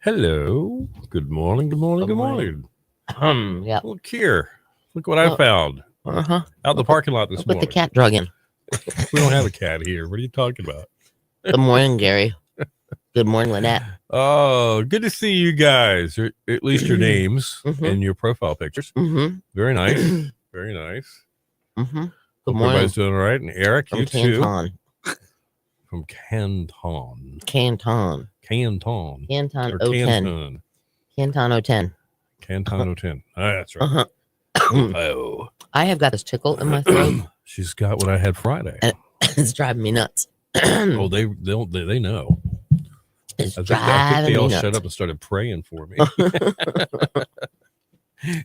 Hello. Good morning. Good morning. Good morning. Yeah. Look here. Look what I found Uh-huh. out in the parking lot this Look what morning. the cat drug in. We don't have a cat here. What are you talking about? Good morning, Gary. Good morning, Lynette. Oh, good to see you guys. Or at least your names and your profile pictures. Mm-hmm. Very nice. Very nice. Mm-hmm. Good Hope morning. everybody's doing all right. And Eric, From you Canton. too. From Canton. Canton. Canton. Canton Or 010. Canton. Canton 010. Canton 010. That's right. Uh-huh. Oh. I have got this tickle in my throat. She's got what I had Friday. And it's driving me nuts. Oh, they know. It's I driving think they all me nuts. shut up and started praying for me.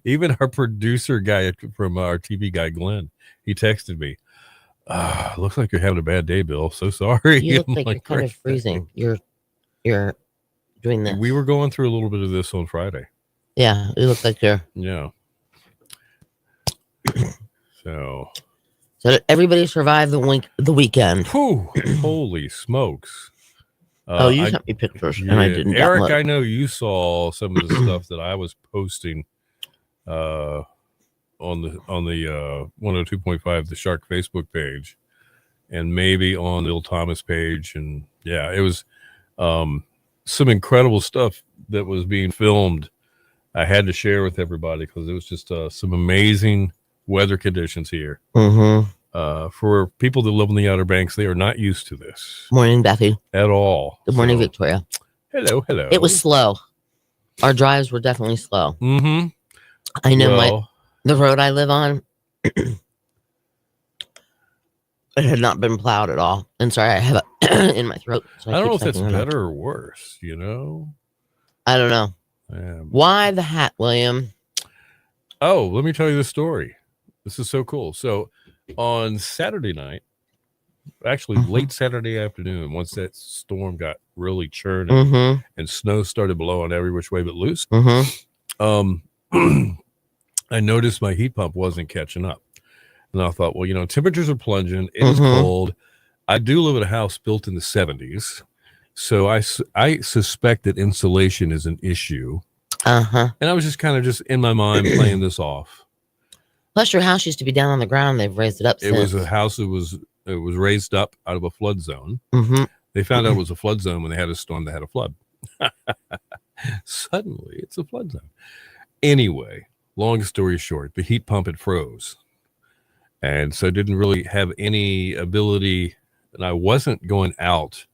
Even our producer guy from our TV guy, Glenn, he texted me. Looks like you're having a bad day, Bill. So sorry. You look I'm like you're kind of freezing. You're doing this. We were going through a little bit of this on Friday. Yeah, you look like you're. Yeah. So everybody survived the weekend. Whew, holy smokes. You sent me pictures, and I didn't. Eric, download. I know you saw some of the stuff that I was posting on the 102.5 the Shark Facebook page, and maybe on the Bill Thomas page, and yeah, it was some incredible stuff that was being filmed. I had to share with everybody because it was just some amazing weather conditions here. Mm-hmm. For people that live on the Outer Banks, they are not used to this. Morning, Bethy. At all. Good morning, Victoria. Hello. It was slow. Our drives were definitely slow. Mm-hmm. I know the road I live on, it had not been plowed at all. And sorry, I have it in my throat. So I don't know if that's better or worse, you know? I don't know. Why the hat, William? Oh, let me tell you the story. This is so cool. So on Saturday night, actually late Saturday afternoon, once that storm got really churning and snow started blowing every which way but loose, I noticed my heat pump wasn't catching up. And I thought, well, you know, temperatures are plunging. It is cold. I do live in a house built in the 70s. So I suspect that insulation is an issue. And I was just kind of in my mind playing this off. Plus, your house used to be down on the ground. They've raised it up since. It was a house that was raised up out of a flood zone. They found out it was a flood zone when they had a storm that had a flood. Suddenly, it's a flood zone. Anyway, long story short, the heat pump had froze. And so didn't really have any ability. And I wasn't going out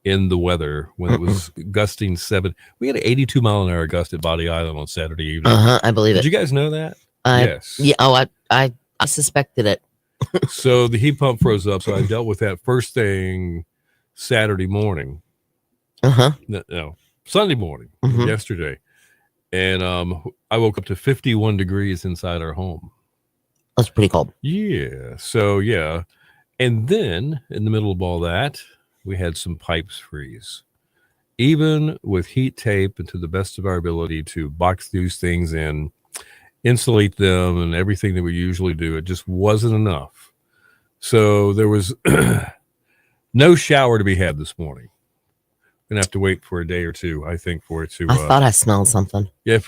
in the weather when it was gusting 7. We had an 82 mile an hour gust at Body Island on Saturday evening. I believe it. Did you guys know that? Yes. Yeah. Oh, I suspected it. So the heat pump froze up. So I dealt with that first thing Saturday morning. No, Sunday morning, yesterday. And I woke up to 51 degrees inside our home. That's pretty cold. Yeah. So, yeah. And then in the middle of all that, we had some pipes freeze. Even with heat tape and to the best of our ability to box these things in, insulate them and everything that we usually do, it just wasn't enough. So there was no shower to be had this morning. We're going to have to wait for a day or two, I think, for it to... I thought I smelled something. Yeah.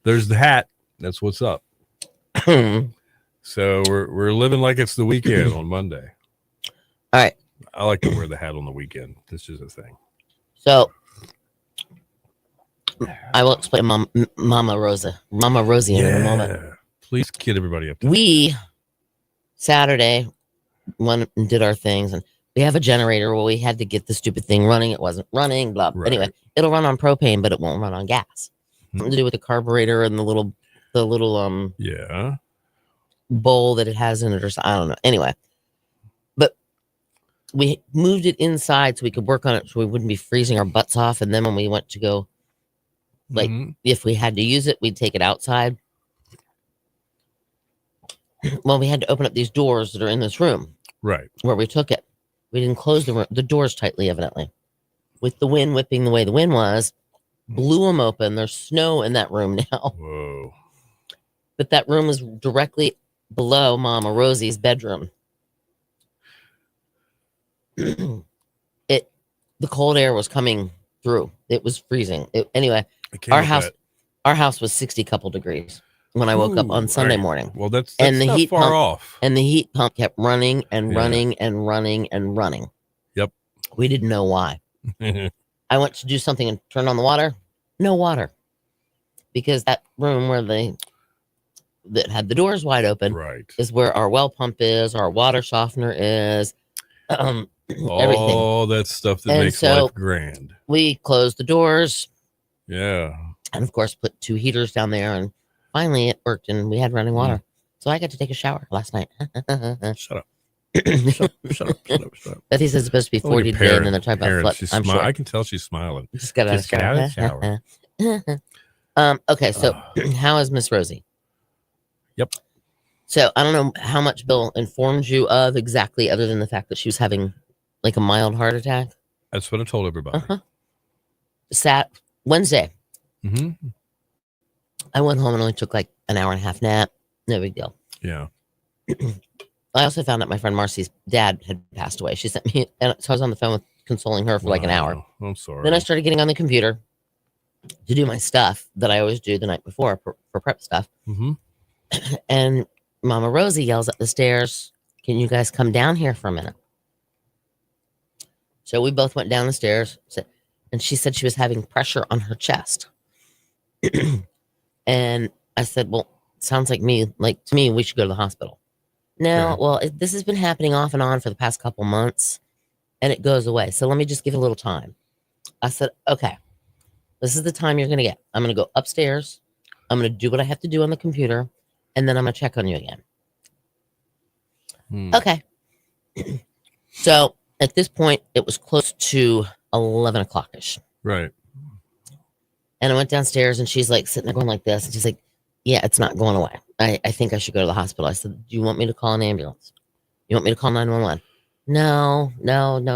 There's the hat. That's what's up. So we're living like it's the weekend on Monday. All right. I like to wear the hat on the weekend. This is a thing. So I will explain Mama Rosie in a moment. Please get everybody up to We Saturday went and did our things, and we have a generator. Well, we had to get the stupid thing running. It wasn't running. Blah. Right. Anyway, it'll run on propane, but it won't run on gas. Something to do with the carburetor and the little bowl that it has in it, or something. I don't know. Anyway, but we moved it inside so we could work on it, so we wouldn't be freezing our butts off. And then when we went to go, like, if we had to use it, we'd take it outside. Well, we had to open up these doors that are in this room, right, where we took it. We didn't close the doors tightly, evidently. With the wind whipping the way the wind was, blew them open. There's snow in that room now. Whoa. But that room was directly below Mama Rosie's bedroom. The cold air was coming through. It was freezing. Anyway, I can't our with house, that. our house was 60 couple degrees when I woke up Ooh, on Sunday alright. morning, Well, that's and the not heat far pump off. and the heat pump kept running and Yeah. running and running and running. Yep. We didn't know why. I went to do something and turn on the water. No water, because that room where that had the doors wide open Right. is where our well pump is, our water softener is, everything. All that stuff that And makes so life grand. we closed the doors Yeah. and, of course, put 2 heaters down there. And finally it worked and we had running water. So I got to take a shower last night. Shut up. Shut up. Bethy says it's supposed to be 40 today, and then they're talking about flood. I'm sure. I can tell she's smiling. Just got out of the shower. Okay, so how is Miss Rosie? Yep. So I don't know how much Bill informed you of exactly, other than the fact that she was having like a mild heart attack. That's what I told everybody. Wednesday, Mm-hmm. I went home and only took like an hour and a half nap. No big deal. Yeah. I also found out my friend Marcy's dad had passed away. She sent me, and so I was on the phone with consoling her for like an hour. I'm sorry. Then I started getting on the computer to do my stuff that I always do the night before for prep stuff. Mm-hmm. And Mama Rosie yells up the stairs, "Can you guys come down here for a minute?" So we both went down the stairs, and she said she was having pressure on her chest. And I said, "Well, sounds like to me, we should go to the hospital." No, Okay. well, this has been happening off and on for the past couple months, and it goes away. So let me just give it a little time. I said, "Okay, this is the time you're going to get. I'm going to go upstairs. I'm going to do what I have to do on the computer, and then I'm going to check on you again." Okay. So at this point, it was close to 11 o'clock-ish. Right. And I went downstairs, and she's like sitting there going like this, and she's like, "Yeah, it's not going away. I think I should go to the hospital." I said, "Do you want me to call an ambulance? You want me to call 911? No,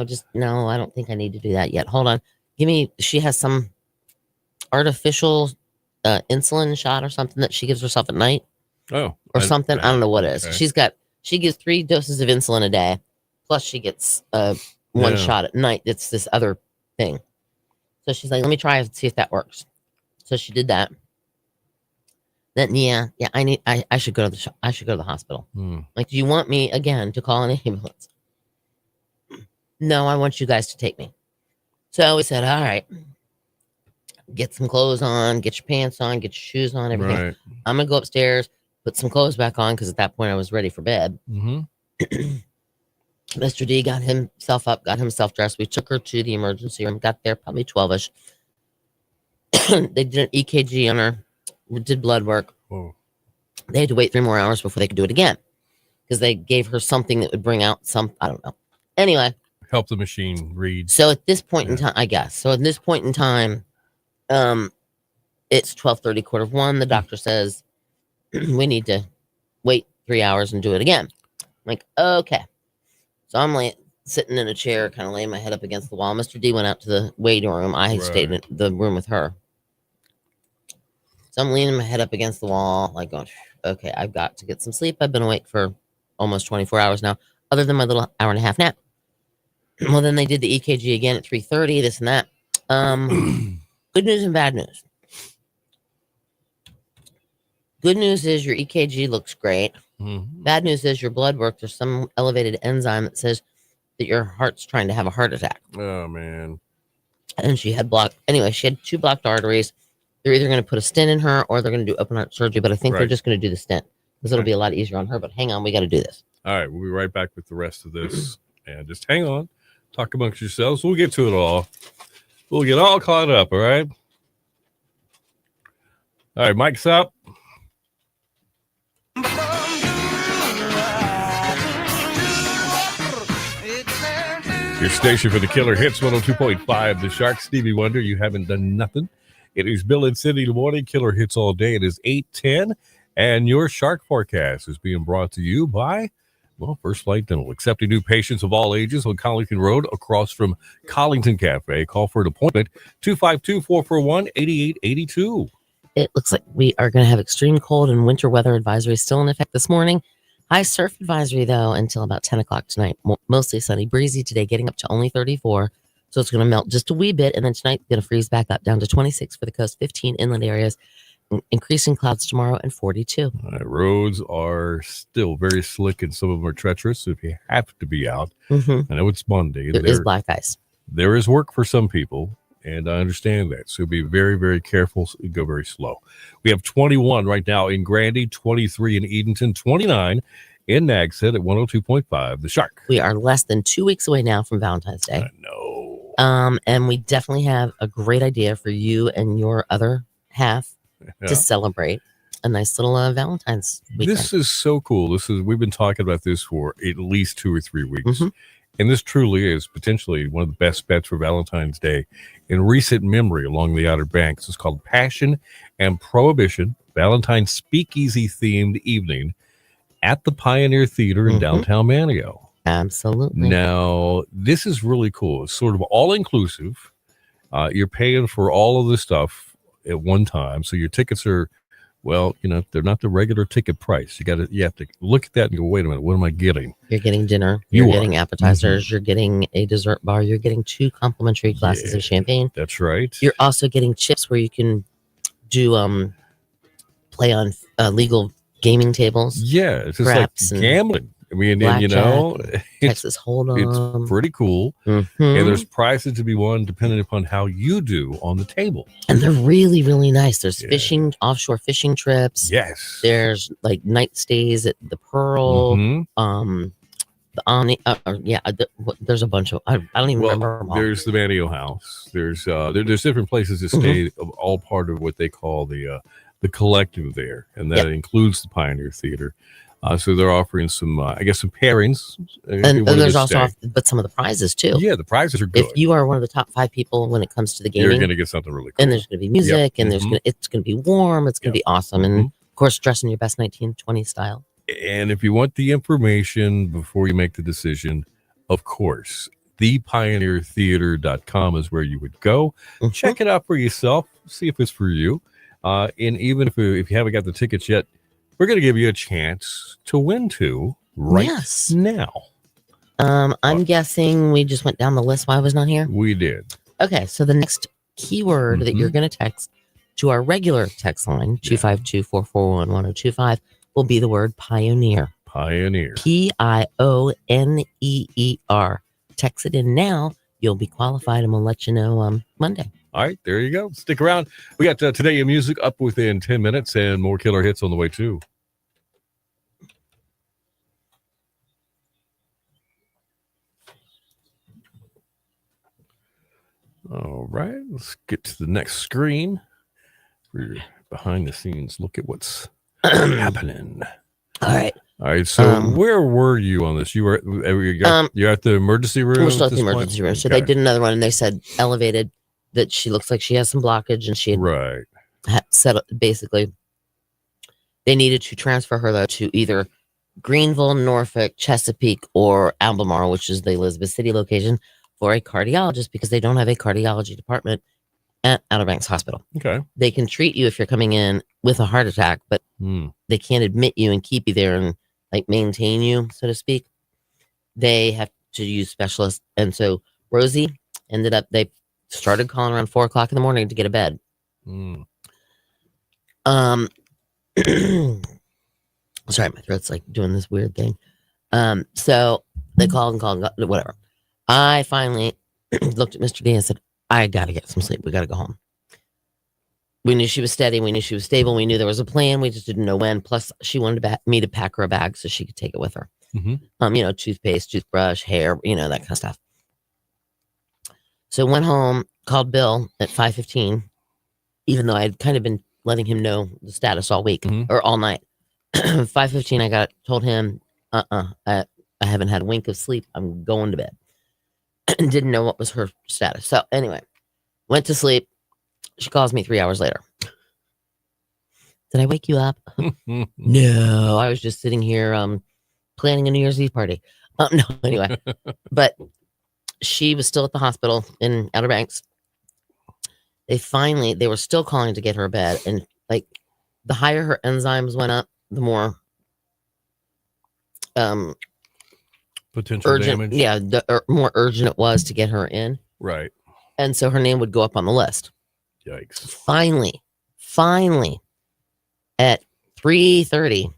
just no, I don't think I need to do that yet. Hold on. She has some artificial insulin shot or something that she gives herself at night. Oh. Or something. I don't know what it is. Okay. She gives 3 doses of insulin a day, plus she gets one shot at night. It's this other thing. So she's like, "Let me try and see if that works." So she did that. Then I should go to the hospital. Like, "Do you want me again to call an ambulance?" "No, I want you guys to take me." So we said, "All right, get some clothes on, get your pants on, get your shoes on, everything." Right. I'm gonna go upstairs, put some clothes back on, because at that point I was ready for bed. Mm-hmm. Mr. D got himself up, got himself dressed. We took her to the emergency room, got there probably 12-ish. They did an EKG on her. We did blood work. Whoa. They had to wait 3 more hours before they could do it again, because they gave her something that would bring out I don't know. Anyway. Help the machine read. So at this point in time, I guess. So at this point in time, it's 12:30, 12:45. The doctor says, "We need to wait 3 hours and do it again." I'm like, okay. So I'm sitting in a chair, kind of laying my head up against the wall. Mr. D went out to the waiting room. I stayed in the room with her. So I'm leaning my head up against the wall, like going, okay, I've got to get some sleep. I've been awake for almost 24 hours now, other than my little hour and a half nap. Well, then they did the EKG again at 3:30, this and that. Good news and bad news. Good news is your EKG looks great. Mm-hmm. Bad news is your blood work. There's some elevated enzyme that says that your heart's trying to have a heart attack. Oh, man. And she had 2 blocked arteries. They're either going to put a stent in her or they're going to do open heart surgery, but I think they're just going to do the stent because it'll be a lot easier on her. But hang on, we got to do this. All right, we'll be right back with the rest of this. And just hang on. Talk amongst yourselves. We'll get to it all. We'll get all caught up, all right? All right, mic's up. Your station for the killer hits 102.5. The Shark, Stevie Wonder. You haven't done nothing. It is Bill and Cindy in the morning. Killer hits all day. It is 8:10. And your Shark forecast is being brought to you by, First Flight Dental. Accepting new patients of all ages on Collington Road across from Collington Cafe. Call for an appointment, 252-441-8882. It looks like we are going to have extreme cold and winter weather advisory still in effect this morning. High surf advisory, though, until about 10 o'clock tonight. Mostly sunny, breezy today, getting up to only 34. So it's going to melt just a wee bit. And then tonight, it's going to freeze back up down to 26 for the coast, 15 inland areas, increasing clouds tomorrow, and 42. Roads are still very slick and some of them are treacherous. So if you have to be out, Mm-hmm. I know it's Monday. There is black ice. There is work for some people, and I understand that. So be very, very careful. Go very slow. We have 21 right now in Grandy, 23 in Edenton, 29 in Nags Head at 102.5. The Shark. We are less than 2 weeks away now from Valentine's Day. I know. And we definitely have a great idea for you and your other half to celebrate a nice little Valentine's weekend. This is so cool. We've been talking about this for at least 2 or 3 weeks. And this truly is potentially one of the best bets for Valentine's Day in recent memory along the Outer Banks. It's called Passion and Prohibition, Valentine's Speakeasy themed evening at the Pioneer Theater in downtown Manio. Absolutely. Now, this is really cool. It's sort of all inclusive. You're paying for all of this stuff at one time. So your tickets are, well, they're not the regular ticket price. You have to look at that and go, wait a minute, what am I getting? You're getting dinner. You're getting appetizers. You're getting a dessert bar. You're getting 2 complimentary glasses of champagne. That's right. You're also getting chips where you can do play on legal gaming tables. Yeah, it's just like gambling. I mean, and, Texas Hold'em. It's pretty cool. And there's prizes to be won depending upon how you do on the table. And they're really, really nice. There's fishing, offshore fishing trips. Yes. There's like night stays at the Pearl. The Omni. There's a bunch of. I don't even remember them all. There's the Manio House. There's different places to stay. All part of what they call the collective there, and that includes the Pioneer Theater. So they're offering some, some pairings. And there's also, but some of the prizes too. Yeah, the prizes are good. If you are one of the top 5 people when it comes to the gaming, you're going to get something really cool. And there's going to be music, and it's going to be warm. It's going to be awesome, and of course, dress in your best 1920s style. And if you want the information before you make the decision, of course, thepioneertheater.com is where you would go. Check it out for yourself. See if it's for you. And even if you haven't got the tickets yet, we're going to give you a chance to win two now. I'm guessing we just went down the list while I was not here. We did. Okay, so the next keyword that you're going to text to our regular text line, 252-441-1025, will be the word pioneer. Pioneer. Pioneer. Text it in now. You'll be qualified, and we'll let you know Monday. All right, there you go. Stick around. We got Today in Music up within 10 minutes and more killer hits on the way, too. All right, let's get to the next screen. We're behind the scenes. Look at what's happening. All right. So where were you on this? You're at the emergency room? We're still at the emergency room. So they did another one, and they said elevated, that she looks like she has some blockage, and she had said basically they needed to transfer her, though, to either Greenville, Norfolk, Chesapeake, or Albemarle, which is the Elizabeth City location, for a cardiologist, because they don't have a cardiology department at Outer Banks Hospital. Okay. They can treat you if you're coming in with a heart attack, but they can't admit you and keep you there and like maintain you, so to speak. They have to use specialists. And so Rosie ended up, they started calling around 4 o'clock in the morning to get a bed. Sorry, my throat's like doing this weird thing. So they called and called, whatever. I finally looked at Mr. D and said, I got to get some sleep. We got to go home. We knew she was steady. We knew she was stable. We knew there was a plan. We just didn't know when. Plus, she wanted me to pack her a bag so she could take it with her. Toothpaste, toothbrush, hair, that kind of stuff. So went home, called Bill at 5:15, even though I had kind of been letting him know the status all week or all night. 5:15, I told him, I haven't had a wink of sleep. I'm going to bed. And didn't know what was her status. So anyway, went to sleep. She calls me 3 hours later. Did I wake you up? No, I was just sitting here planning a New Year's Eve party. No, anyway. But she was still at the hospital in Outer Banks. They were still calling to get her a bed. And like the higher her enzymes went up, the more potential urgent damage. Yeah, the more urgent it was to get her in. Right. And so her name would go up on the list. Yikes. Finally, at 3:30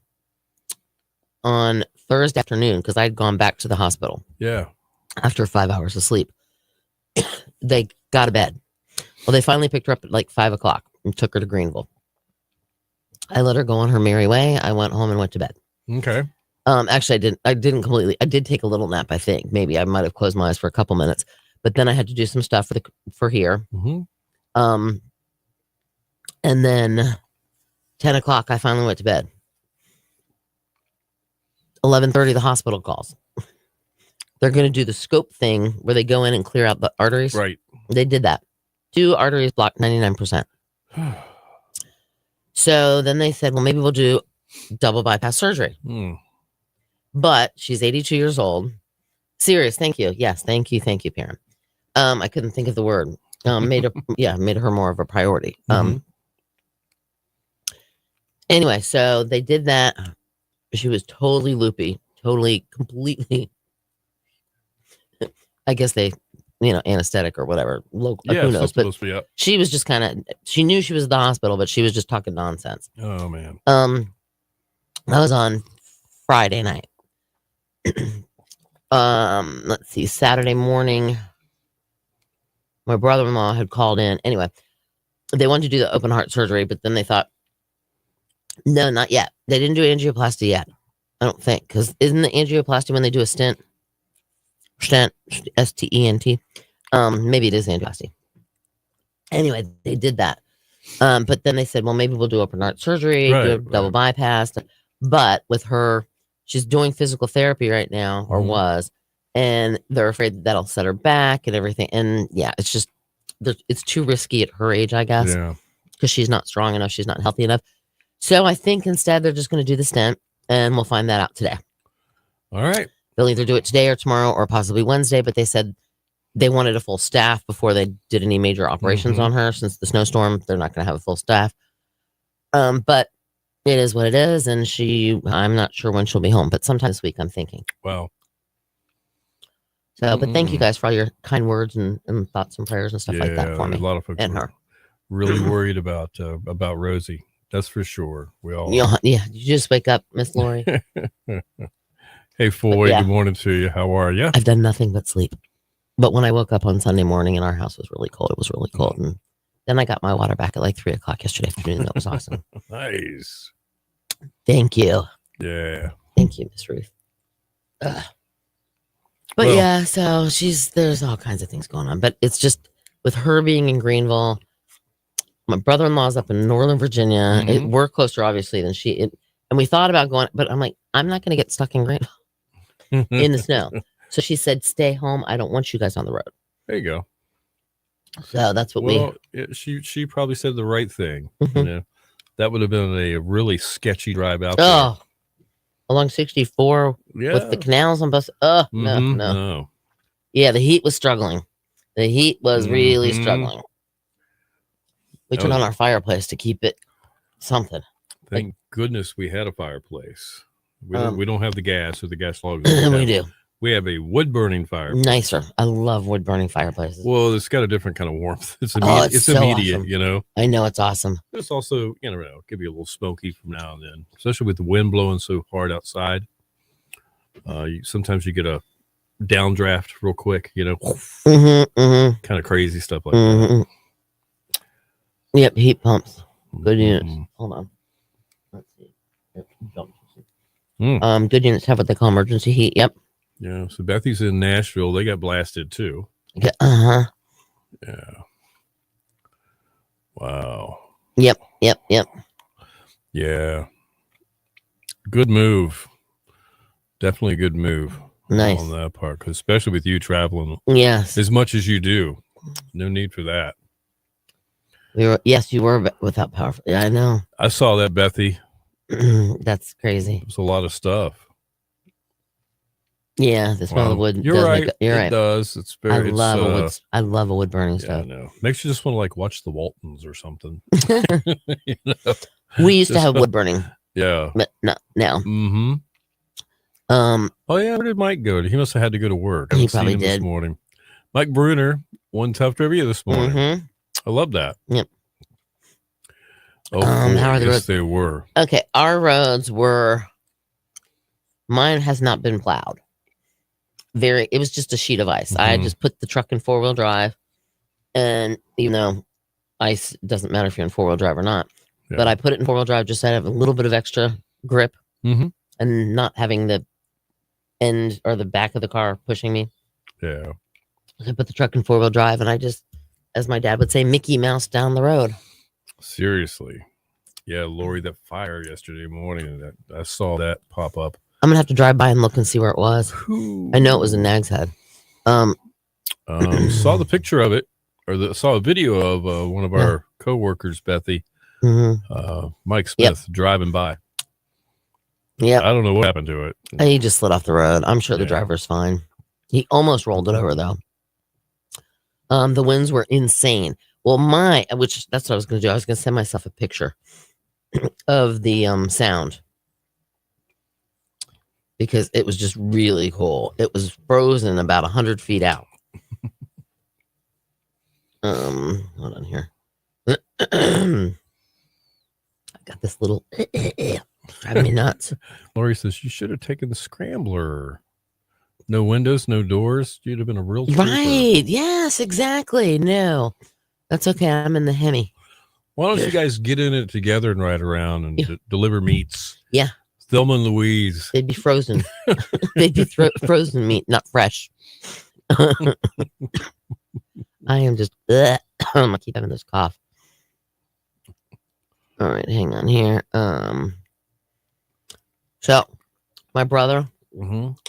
on Thursday afternoon, because I'd gone back to the hospital. Yeah. After 5 hours of sleep, they got a bed. Well, they finally picked her up at like 5 o'clock and took her to Greenville. I let her go on her merry way. I went home and went to bed. Okay. Actually, I didn't completely. I did take a little nap. I think maybe I might have closed my eyes for a couple minutes, but then I had to do some stuff for here. Mm-hmm. And then 10 o'clock, I finally went to bed. 11:30, the hospital calls. They're going to do the scope thing where they go in and clear out the arteries. Right. They did that. 2 arteries blocked, 99%. So then they said, well, maybe we'll do double bypass surgery. But she's 82 years old. Serious. Thank you. Yes. Thank you, Karen. I couldn't think of the word. Made her more of a priority. Anyway, so they did that. She was totally loopy, completely. I guess they, anesthetic or whatever. Who knows? But she was just she knew she was at the hospital, but she was just talking nonsense. Oh man. That was on Friday night. Let's see, Saturday morning, my brother-in-law had called in. Anyway, they wanted to do the open heart surgery, but then they thought, no, not yet. They didn't do angioplasty yet. I don't think, because isn't the angioplasty when they do a stent, S-T-E-N-T? Maybe it is angioplasty. Anyway, they did that. But then they said, well, maybe we'll do open heart surgery, do a double bypass. But with her, she's doing physical therapy right now, or was, and they're afraid that'll set her back and everything. And yeah, it's just, it's too risky at her age, I guess, because she's not strong enough. She's not healthy enough. So I think instead they're just going to do the stent, and we'll find that out today. All right. They'll either do it today or tomorrow or possibly Wednesday, but they said they wanted a full staff before they did any major operations on her. Since the snowstorm, they're not going to have a full staff. But it is what it is, and I'm not sure when she'll be home, but sometime this week, I'm thinking. Wow. So, but thank you guys for all your kind words and thoughts and prayers and stuff like that for me. A lot of folks and her really worried about Rosie. That's for sure. We all. Yeah. Did you just wake up, Miss Lori? Hey, Foy. Good morning to you. How are you? I've done nothing but sleep. But when I woke up on Sunday morning and our house was really cold, it was really cold. And then I got my water back at like 3 o'clock yesterday afternoon. That was awesome. Nice. Thank you. Yeah. Thank you, Miss Ruth. But yeah, so there's all kinds of things going on. But it's just with her being in Greenville, my brother-in-law's up in Northern Virginia. We're closer, obviously, than she. And we thought about going, but I'm like, I'm not going to get stuck in Greenville in the snow. So she said, stay home. I don't want you guys on the road. There you go. So that's what she probably said the right thing. That would have been a really sketchy drive out there. Along 64 with the canals on bus. No. Yeah, the heat was struggling. The heat was really struggling. We turned on our fireplace to keep it something. Thank goodness we had a fireplace. We don't have the gas or the gas logs. We do. We have a wood-burning fireplace. Nicer. I love wood-burning fireplaces. Well, it's got a different kind of warmth. It's immediate. It's so immediate, awesome. I know, it's awesome. It's also, it could be a little smoky from now and then, especially with the wind blowing so hard outside. Sometimes you get a downdraft real quick, kind of crazy stuff like that. Yep, heat pumps. Good units. Hold on. Let's see. Good units have what they call emergency heat. Yep. Yeah. So Bethy's in Nashville. They got blasted too. Yeah. Wow. Yep. Yeah. Good move. Definitely a good move. Nice. On that part, because especially with you traveling. Yes. As much as you do. No need for that. You were without power. Yeah, I know. I saw that, Bethy. That's crazy. It's a lot of stuff. Yeah, the smell of wood. You're right. You're right. It does. It's very. I love a wood burning stove. I know. Makes you just want to watch the Waltons or something. We used to have wood burning. Yeah, but not now. Oh yeah, where did Mike go? He must have had to go to work. He probably did this morning. Mike Bruner one tough trivia this morning. Mm-hmm. I love that. Yep. Oh, how are the yes, roads? they were. Okay, our roads were. Mine has not been plowed. It was just a sheet of ice. I just put the truck in 4-wheel drive, and even though ice doesn't matter if you're in 4-wheel drive or not, but I put it in 4-wheel drive just to have a little bit of extra grip, and not having the end or the back of the car pushing me. Yeah. I put the truck in 4-wheel drive, and I just, as my dad would say, Mickey Mouse down the road. Seriously. Yeah, Lori, that fire yesterday morning, I saw that pop up. I'm gonna have to drive by and look and see where it was. I know it was in Nag's Head. Saw the picture of it, or saw a video of one of our coworkers, Bethy, Mike Smith, driving by. Yeah, I don't know what happened to it. He just slid off the road. I'm sure the driver's fine. He almost rolled it over though. The winds were insane. Well, which that's what I was going to do. I was going to send myself a picture of the sound, because it was just really cool. It was frozen about 100 feet out. Hold on here. I got this little driving me nuts. Lori says you should have taken the scrambler. No windows, no doors. You'd have been a real trooper. Right. Yes, exactly. No, that's okay. I'm in the Hemi. Why don't you guys get in it together and ride around and deliver meats? Yeah. Thelma and Louise. They'd be frozen. They'd be frozen meat, not fresh. I am just, I'm going to keep having this cough. All right, hang on here. So, my brother,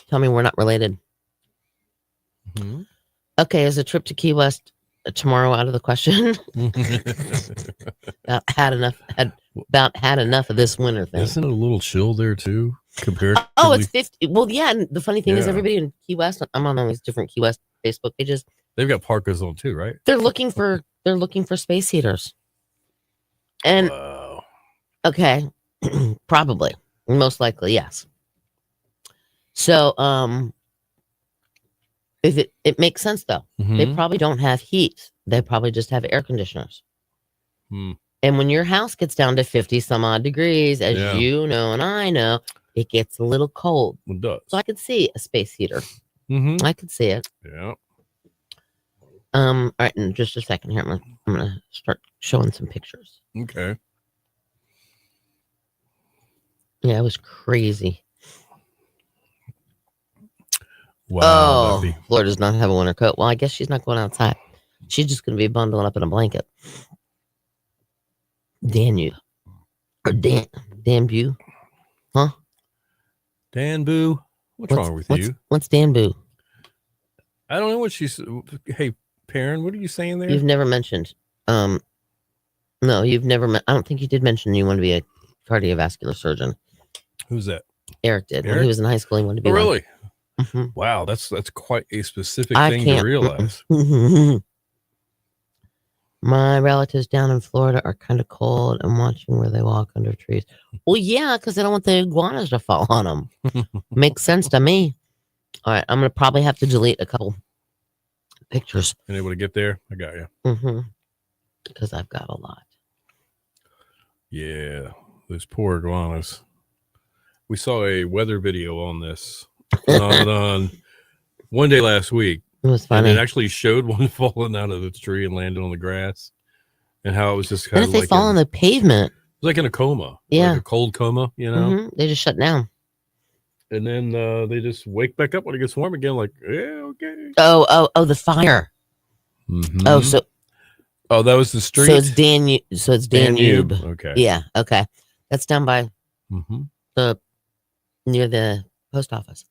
tell me we're not related. Okay, is a trip to Key West tomorrow out of the question? About had enough of this winter thing. Isn't it a little chill there too? Compared. Oh, it's 50. Well, yeah. And the funny thing is, everybody in Key West, I'm on all these different Key West Facebook pages. They've got parkas on too, right? They're looking for space heaters. And okay, probably, most likely, yes. So, if it makes sense though, they probably don't have heat. They probably just have air conditioners. And when your house gets down to 50 some odd degrees, as you know and I know, it gets a little cold. It does. So I could see a space heater. I could see it. Yeah. All right, in just a second here, I'm gonna start showing some pictures. Okay. Yeah, it was crazy. Wow. Oh, Florida does not have a winter coat. Well, I guess she's not going outside. She's just going to be bundling up in a blanket. Danube. Or Danbu. Huh? Danbu? What's wrong with you? What's Danbu? I don't know what she's... Hey, Perrin, what are you saying there? You've never mentioned... No, you've never... I don't think you did mention you want to be a cardiovascular surgeon. Who's that? Eric did. When he was in high school, he wanted to be one. Really? Wow, that's quite a specific thing to realize. My relatives down in Florida are kind of cold and watching where they walk under trees. Well, yeah, because they don't want the iguanas to fall on them. Makes sense to me. All right, I'm going to probably have to delete a couple pictures. Been able to get there? I got you. Because I've got a lot. Yeah, those poor iguanas. We saw a weather video on this on one day last week. It was funny. And it actually showed one falling out of the tree and landing on the grass, and how it was just kind of like they fall on the pavement. It was like in a coma. Yeah. Like a cold coma, you know? They just shut down. And then they just wake back up when it gets warm again, like, yeah, okay. Oh, the fire. Oh, that was the street? So it's Danube. Okay. Yeah, okay. That's down by near the post office.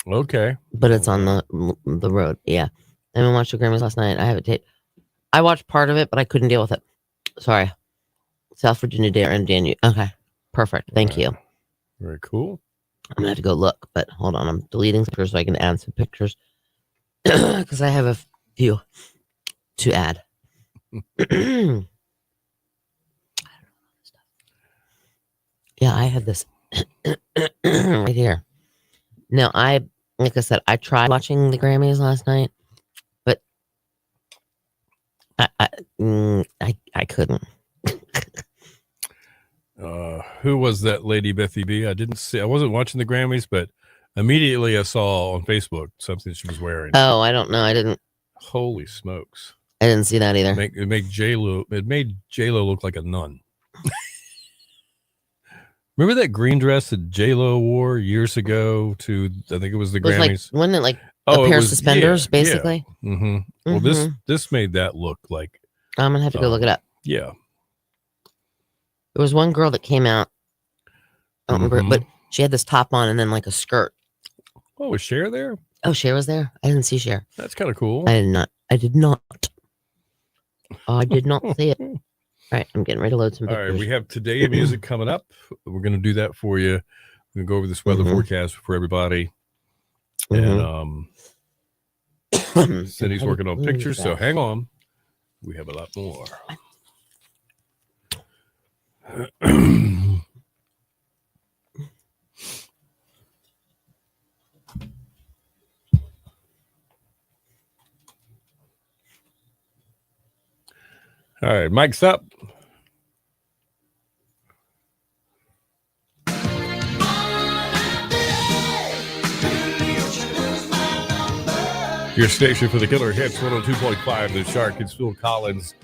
Okay. But it's on the road. Yeah. And we watched the Grammys last night. I have it taped. I watched part of it, but I couldn't deal with it. Sorry. South Virginia Dare and Danube. Okay. Perfect. Thank you. Very cool. I'm going to have to go look, but hold on. I'm deleting some pictures so I can add some pictures. Because I have a few to add. Yeah, I have this right here. Now, like I said, I tried watching the Grammys last night, but I couldn't. Who was that lady, Bethy B? I didn't see. I wasn't watching the Grammys, but immediately I saw on Facebook something she was wearing. Oh, I don't know. I didn't. Holy smokes! I didn't see that either. It made J-Lo look like a nun. Remember that green dress that J-Lo wore years ago to, I think it was the Grammys? Wasn't it like a pair of suspenders, basically? Yeah. Mm-hmm. Well, this made that look like. I'm going to have to go look it up. Yeah. There was one girl that came out. I don't remember, but she had this top on and then like a skirt. Oh, was Cher there? Oh, Cher was there? I didn't see Cher. That's kind of cool. I did not. I did not see it. All right, I'm getting ready to load some pictures. All right, we have Today in Music coming up. We're going to do that for you. We're going to go over this weather forecast for everybody. And Cindy's working on pictures, so hang on. We have a lot more. All right, mic's up. Your station for the killer hits, 102.5, The Shark. It's Phil Collins.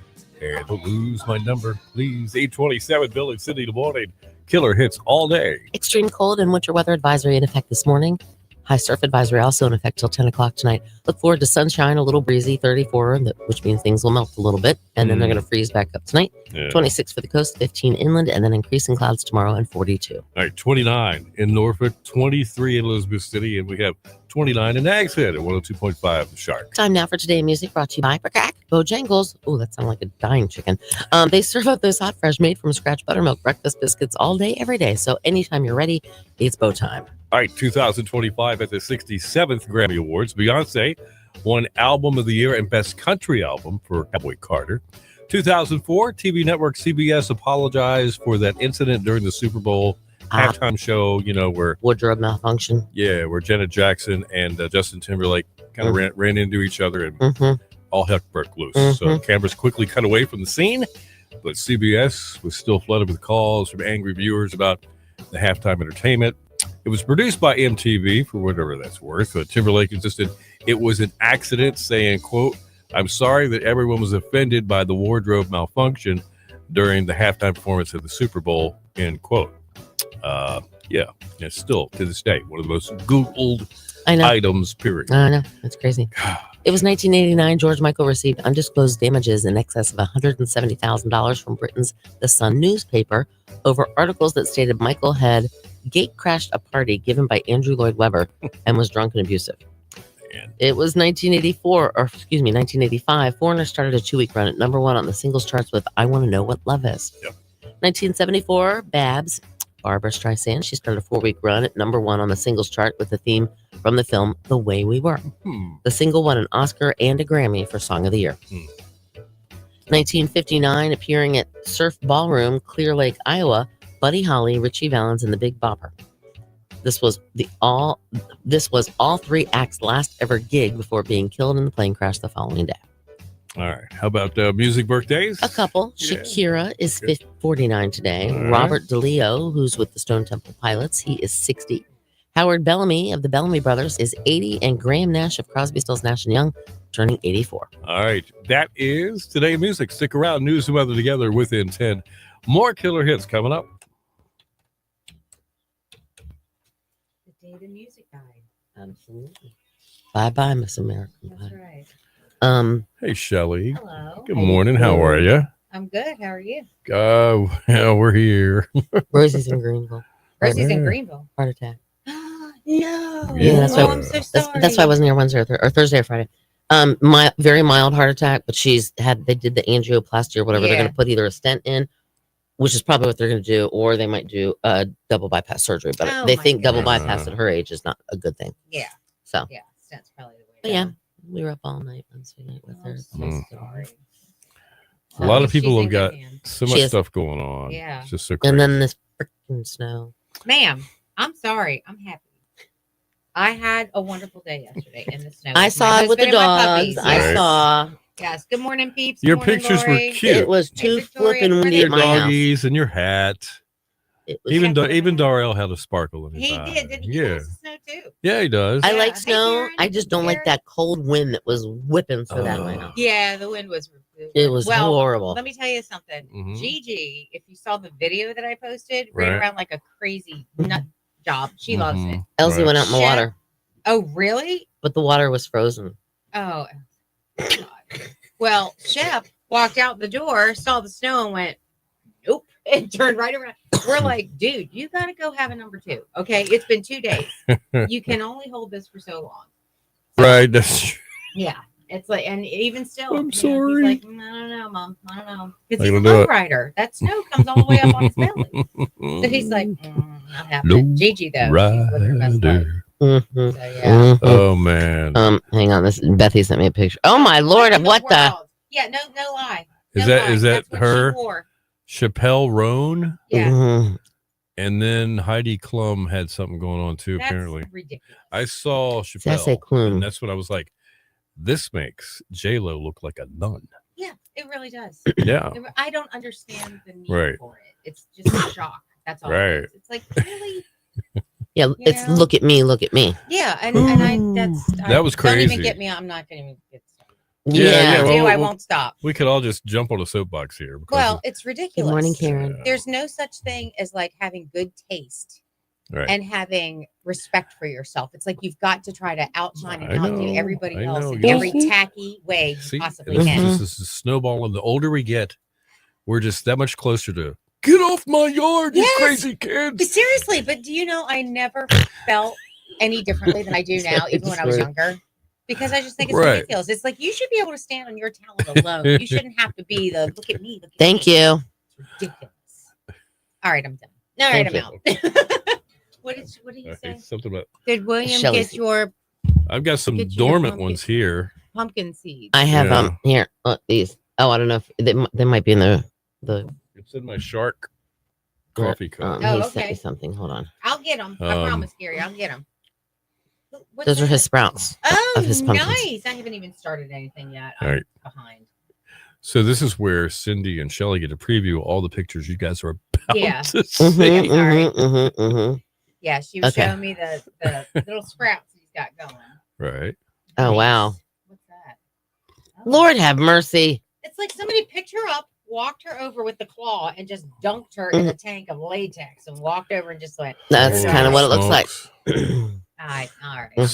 And don't lose my number, please. 827, Bill and Cindy in the morning. Killer hits all day. Extreme cold and winter weather advisory in effect this morning. High surf advisory also in effect till 10 o'clock tonight. Look forward to sunshine, a little breezy, 34, which means things will melt a little bit. And then they're going to freeze back up tonight. Yeah. 26 for the coast, 15 inland, and then increasing clouds tomorrow and 42. All right, 29 in Norfolk, 23 in Elizabeth City, and we have 29 in Nags Head at 102.5 The Shark. Time now for Today in Music, brought to you by Bojangles. Oh, that sounds like a dying chicken. They serve up those hot, fresh, made from scratch buttermilk breakfast biscuits all day, every day. So anytime you're ready, it's Bo time. All right, 2025 at the 67th Grammy Awards, Beyonce won Album of the Year and Best Country Album for Cowboy Carter. 2004, TV network CBS apologized for that incident during the Super Bowl halftime show, where wardrobe malfunction. Yeah, where Janet Jackson and Justin Timberlake kind of ran into each other and all heck broke loose. So cameras quickly cut away from the scene, but CBS was still flooded with calls from angry viewers about the halftime entertainment. It was produced by MTV, for whatever that's worth. Timberlake insisted it was an accident, saying, quote, "I'm sorry that everyone was offended by the wardrobe malfunction during the halftime performance of the Super Bowl," end quote. Yeah, it's still, to this day, one of the most Googled items, period. I know. That's crazy. It was 1989. George Michael received undisclosed damages in excess of $170,000 from Britain's The Sun newspaper over articles that stated Michael had gate crashed a party given by Andrew Lloyd Webber and was drunk and abusive. Man. It was 1985. Foreigner started a 2-week run at number 1 on the singles charts with I Want to Know What Love Is. Yep. 1974, Babs, Barbara Streisand. She started a 4-week run at number 1 on the singles chart with the theme from the film The Way We Were. The single won an Oscar and a Grammy for Song of the Year. 1959, appearing at Surf Ballroom, Clear Lake, Iowa, Buddy Holly, Richie Valens, and the Big Bopper. This was all 3 acts' last ever gig before being killed in the plane crash the following day. All right. How about music birthdays? A couple. Yeah. Shakira is 49 today. All Robert right. DeLeo, who's with the Stone Temple Pilots, he is 60. Howard Bellamy of the Bellamy Brothers is 80, and Graham Nash of Crosby, Stills, Nash & Young turning 84. All right. That is Today in Music. Stick around. News and weather together within 10. More killer hits coming up. The music guide. Absolutely. Bye, Miss American. That's right. Hey, Shelly. Hello. Good morning. How are you? I'm good. How are you? Yeah, we're here. Rosie's in Greenville. Rosie's in Greenville. Heart attack. No. Yeah, that's why. I'm so sorry. That's why I wasn't here Wednesday or Thursday or Friday. Very mild heart attack, but they did the angioplasty or whatever. Yeah. They're going to put either a stent in, which is probably what they're going to do, or they might do a double bypass surgery. But they think double bypass at her age is not a good thing. Yeah. So. Yeah, stent's probably the way. But yeah, we were up all night Wednesday night with her. So sorry. A lot of people have got so much stuff going on. Yeah. It's just so crazy. And then this freaking snow. Ma'am, I'm sorry. I'm happy. I had a wonderful day yesterday in the snow. I saw it with the dogs. I saw. Yes. Good morning, peeps. Your Good morning, pictures were Lori. cute. It was Hey, too Victoria, flipping windy Your at my house. doggies and your hat. It was, Even Check even it out. Darrell had a sparkle in his He eye. did. Didn't he? Yeah. Likes the snow too. Yeah, he does. I Yeah. like Hey, snow. Karen. I just don't like Karen. that cold wind that was whipping through that way. Yeah, the wind was. It was well. horrible. Let me tell you something. Mhm. Gigi, if you saw the video that I posted, ran Right. around like a crazy nut job. She loves it. Mhm. Elsie Right. went out in the Chef- water, Oh, really? but the water was frozen. Oh, God. Well, Chef walked out the door, saw the snow, and went, nope, and turned right around. We're like, dude, you got to go have a number 2. Okay. It's been 2 days. You can only hold this for so long. Right. That's true. Yeah. It's like, and even still, I'm he's sorry. like, I don't know, Mom. I don't know. Because I he's a gotta do low it. rider. That snow comes all the way up on his belly. So he's like, not happening. Low Gigi, though, she's living her best life. rider. Mhm. So, yeah. Oh man. Hang on. This Bethy sent me a picture. Oh my lord! in What the? world? Yeah, no lie. Is No that- lie. is that That's what she her? wore. Chappelle Roan, Yeah. Mhm. and then Heidi Klum had something going on too. That's Apparently, ridiculous. I saw See, I say Chappelle, Klum. and that's what I was like. This makes J-Lo look like a nun. Yeah, it really does. Yeah. I don't understand the need Right. for it. It's just a shock. That's all. Right. It is. It's like really. Yeah, You it's know? look at me, look at me. Yeah, and I That was Don't even crazy. get me. I'm not going to even get started. Yeah, Yeah. yeah, I well, do. I well, won't stop. We could all just jump on a soapbox here. Because Well, it's ridiculous. Good morning, Karen. There's no such thing as like having good taste right. and having respect for yourself. It's like you've got to try to outshine and I outdo know, everybody I else know. in Yes. every tacky way you See, possibly this, can. this is a snowball, and the older we get, we're just that much closer to get off my yard, you Yes. crazy kids. But seriously, but do you know I never felt any differently than I do now, even when I was younger? Because I just think it's Right. ridiculous. It's like you should be able to stand on your talent alone. You shouldn't have to be the look at me. Look at Thank me. you. It's ridiculous. All right, I'm done. All right, Thank I'm out. What did you say? Okay, something about Did William Shelley's- get your I've got some Get you your dormant pumpkin. ones here. pumpkin seeds? I have Yeah. here. Look, these. Oh, I don't know if they might be in the It's in my shark coffee cup. Oh, he sent okay. me something. Hold on. I'll get them. I promise, Gary. I'll get them. Those are his sprouts. Oh, of his pumpkins. nice. I haven't even started anything yet. I'm All right. behind. So this is where Cindy and Shelly get to preview all the pictures you guys are about Yeah. to see. Mhm, sorry. mhm, mhm, mhm. Yeah, she was Okay. showing me the little sprouts he's got going. Right. Oh Nice. wow. What's that? Oh. Lord have mercy. It's like somebody picked her up, walked her over with the claw, and just dunked her in a tank of latex and walked over and just went. That's Oh, kind of what it looks like. smokes. All right.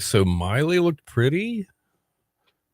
So Miley looked pretty.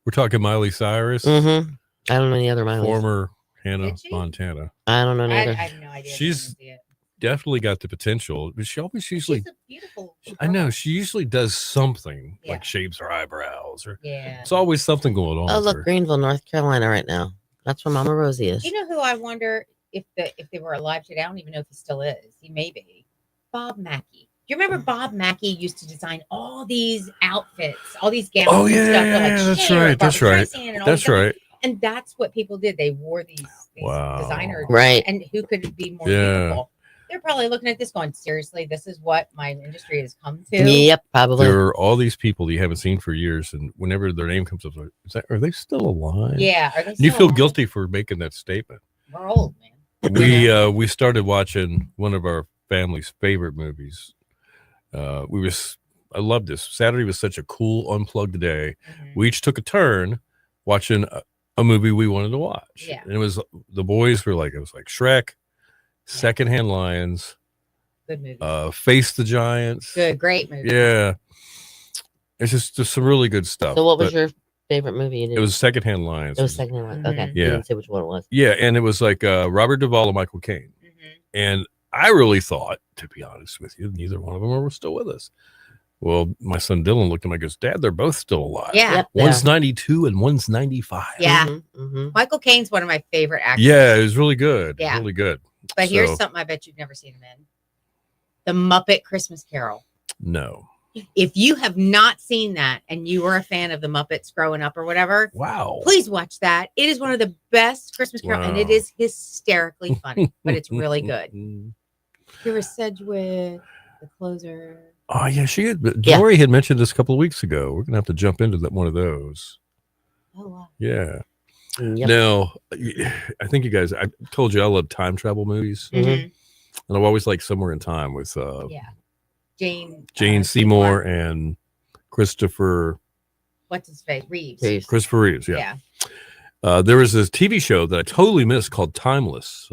We're talking Miley Cyrus, Mm-hmm. I don't know any other Miley's. former Hannah Did she? Montana. I don't know I any other. have no idea. She's- I didn't see it. Definitely got the potential, but she always usually. She's a beautiful. I know girl. she usually does something Yeah. like shaves her eyebrows, or Yeah. it's always something going on. Oh with look, her. Greenville, North Carolina, right now. That's where Mama Rosie is. You know who I wonder if they were alive today? I don't even know if he still is. He may be. Bob Mackey. Do you remember Bob Mackey used to design all these outfits, all these gowns Oh and yeah, stuff? for, like, that's Cher, right. That's Barbra right. Streisand, and all this That's stuff. right. And that's what people did. They wore these Wow. designer, Right. and who could be more Yeah. beautiful? They're probably looking at this going, seriously, this is what my industry has come to. Yep, probably. There are all these people that you haven't seen for years, and whenever their name comes up, like, are they still alive? Yeah. Are they And you still feel alive? guilty for making that statement. We're old, man. We started watching one of our family's favorite movies. I loved this. Saturday was such a cool unplugged day. Mhm. We each took a turn watching a movie we wanted to watch. Yeah. And it was the boys were like, it was like Shrek, Secondhand Lions, Good movie. Face the Giants. Good, great movie. Yeah. It's just some really good stuff. So, what was But your favorite movie? You did? it was Secondhand Lions. It was second one. Okay. Mhm. You Yeah. didn't say which one it was. Yeah, and it was like Robert Duvall and Michael Caine. Mhm. And I really thought, to be honest with you, neither one of them were still with us. Well, my son Dylan looked at me and goes, Dad, they're both still alive. Yeah. Yep, One's 92 and one's 95. Yeah. Mhm. Michael Caine's one of my favorite actors. Yeah, it was really good. Yeah. Really good. But here's So- something I bet you've never seen him in. The Muppet Christmas Carol. No. If you have not seen that and you were a fan of the Muppets growing up or whatever, Wow. please watch that. It is one of the best Christmas Carol, and it Wow. is hysterically funny, but it's really good. Mm. Here was Sedgwick, the closer. Oh, yeah, she had. Yeah. Dory had mentioned this a couple of weeks ago. We're going to have to jump into one of those. Oh, wow. Yeah. Yep. Now, I think you guys, I told you I love time travel movies. Mhm. And I've always liked Somewhere in Time with Yeah. Jane Seymour and Christopher What's his face? Reeves. Reeves. Christopher Reeves. Yeah. There was this TV show that I totally missed called Timeless.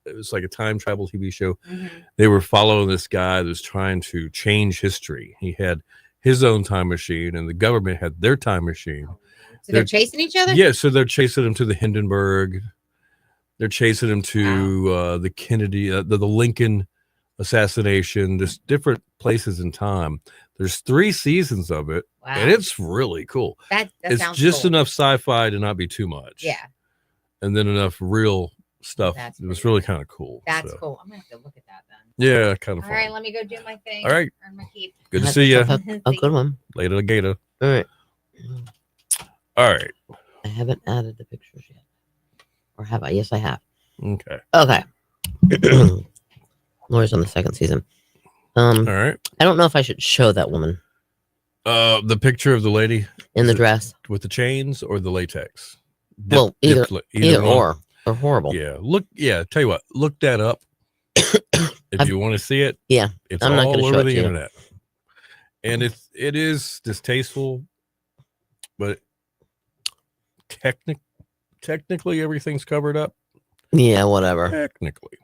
It was like a time travel TV show. Mhm. They were following this guy that was trying to change history. He had his own time machine, and the government had their time machine. So they're chasing each other? Yeah, so they're chasing him to the Hindenburg. They're chasing him to the Kennedy, the Lincoln assassination, just different places in time. There's 3 seasons of it, Wow. and it's really cool. That It's sounds just cool. enough sci-fi to not be too much. Yeah. And then enough real stuff. That's It was pretty really cool. kind of cool. That's so. cool. I'm going to have to look at that then. Yeah, kind of All fun. right, let me go do my thing. All right. Earn my keep. Good to see you. A good one. Later, Gator. All right. All right. I haven't added the pictures yet. Or have I? Yes, I have. Okay. Okay. Laura's on the 2nd season. All right. I don't know if I should show that woman The picture of the lady in the Is it- dress. with the chains or the latex? Well, either one. or. They're horrible. Yeah. Look. Yeah. Tell you what. Look that up. If you want to see it. Yeah, It's I'm not all gonna show over it the to you. internet. And it is distasteful, but technically everything's covered up. Yeah, whatever. Technically.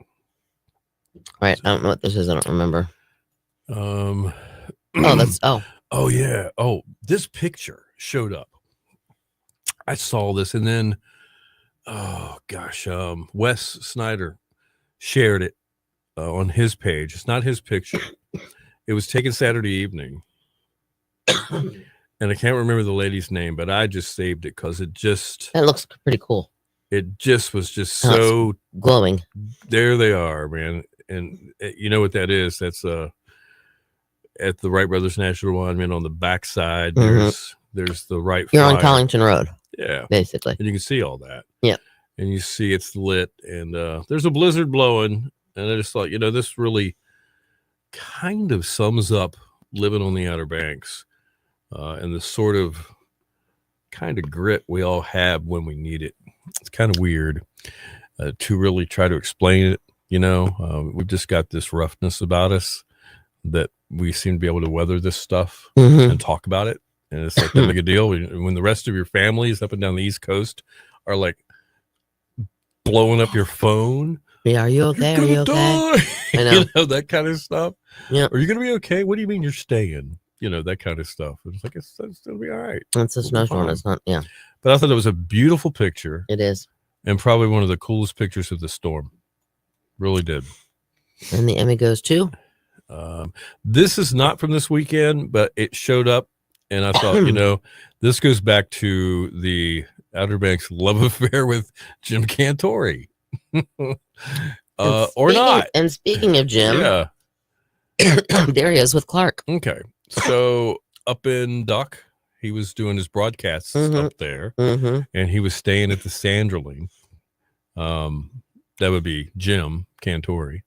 Right. I don't know what this is. I don't remember. Oh, Oh, yeah. Oh, this picture showed up. I saw this, and then oh gosh, Wes Snyder shared it on his page. It's not his picture. It was taken Saturday evening, and I can't remember the lady's name, but I just saved it because it looks pretty cool. was just Oh, it's so glowing. there they are, man. And you know what that is? That's at the Wright Brothers National Monument on the backside. There's the Wright. You're on Flyer. Collington Road, Yeah, basically. and you can see all that. Yeah. And you see it's lit, and there's a blizzard blowing, and I just thought, this really kind of sums up living on the Outer Banks, and the sort of kind of grit we all have when we need it. It's kind of weird to really try to explain it. We've just got this roughness about us that we seem to be able to weather this stuff and talk about it. And it's like that big a deal when the rest of your families up and down the East Coast are like blowing up your phone. Yeah, are you okay? Are you okay? I know. That kind of stuff. Yeah. Are you going to be okay? What do you mean you're staying? That kind of stuff. It's like, it's going to be all right. It's a We'll be snowstorm. fine. It's not. Yeah, But I thought it was a beautiful picture it is. and probably one of the coolest pictures of the storm. Really did. And the Emmy goes to. This is not from this weekend, but it showed up, and I thought, this goes back to the Outer Banks love affair with Jim Cantori, or not. And speaking of Jim, Yeah. there he is with Clark. Okay. So up in Duck, he was doing his broadcasts up there, and he was staying at the Sanderling. That would be Jim Cantori.